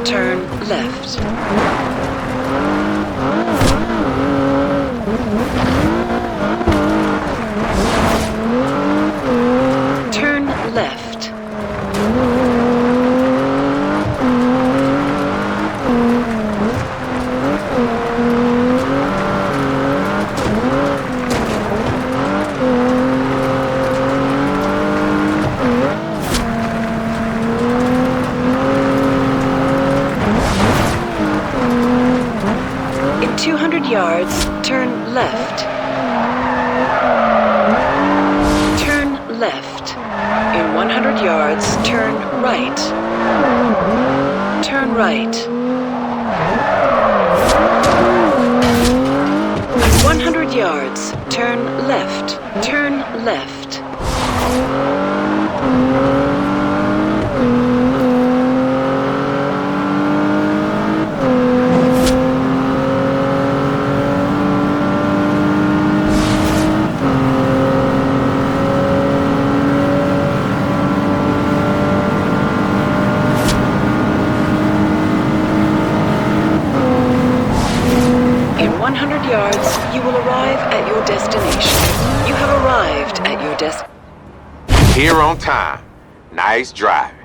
turn left. Turn left. In 200 yards, turn left. Turn left. In 100 yards, turn right. Turn right. In 100 yards, turn left. Turn left. In 100 yards, you will arrive at your destination. You have arrived at your destination. Here on time. Nice driving.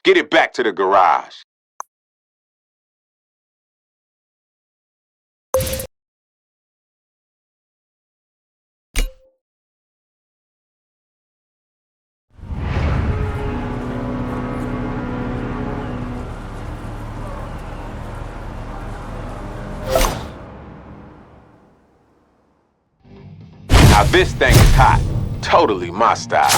Get it back to the garage. Now this thing is hot. Totally my style.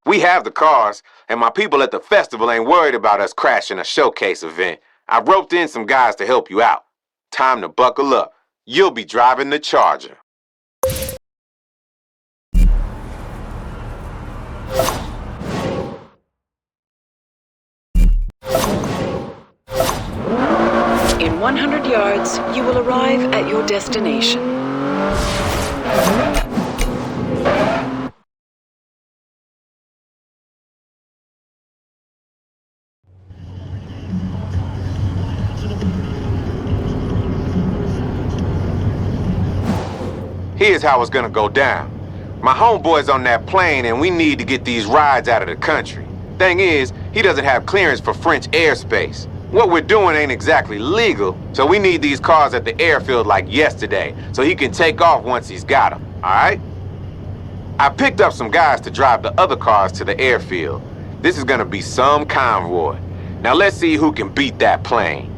We have the cars, and my people at the festival ain't worried about us crashing a showcase event. I roped in some guys to help you out. Time to buckle up. You'll be driving the Charger. In 100 yards, you will arrive at your destination. Here's how it's gonna go down. My homeboy's on that plane and we need to get these rides out of the country. Thing is, he doesn't have clearance for French airspace. What we're doing ain't exactly legal, so we need these cars at the airfield like yesterday, so he can take off once he's got them, alright? I picked up some guys to drive the other cars to the airfield. This is gonna be some convoy. Now let's see who can beat that plane.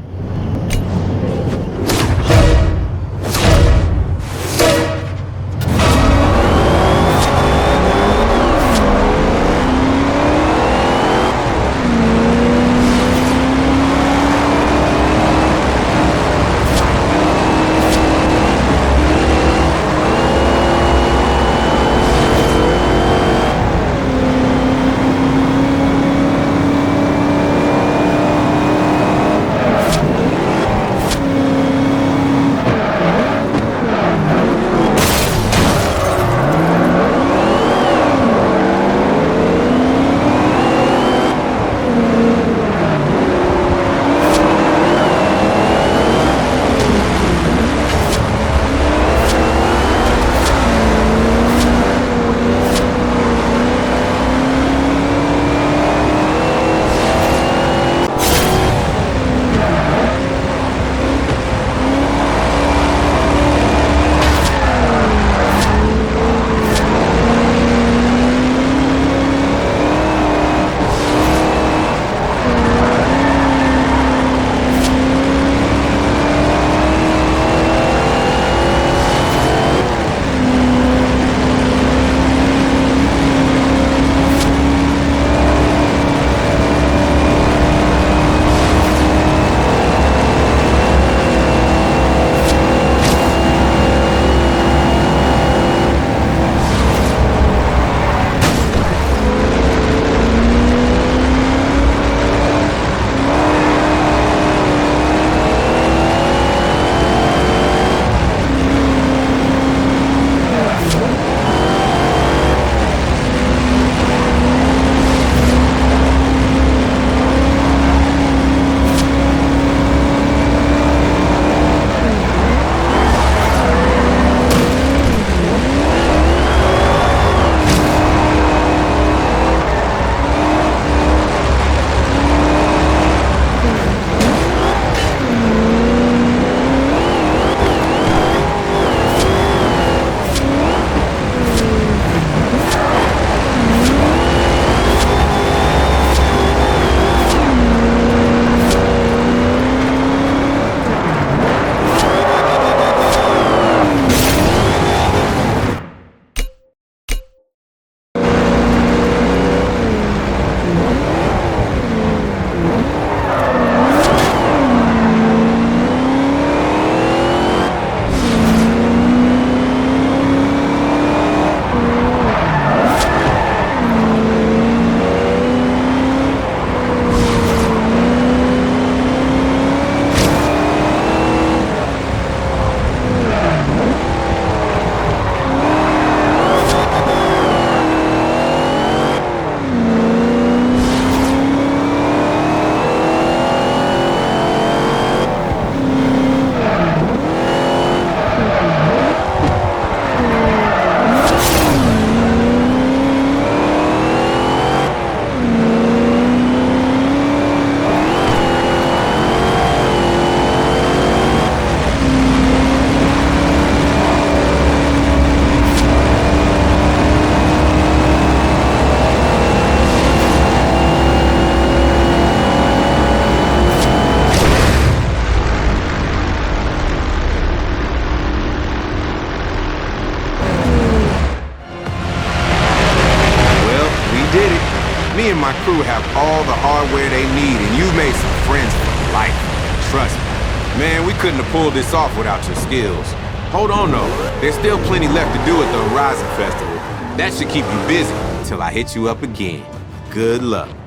crew have all the hardware they need, and you made some friends for life. Trust me. Man, we couldn't have pulled this off without your skills. Hold on, though. There's still plenty left to do at the Horizon Festival. That should keep you busy until I hit you up again. Good luck.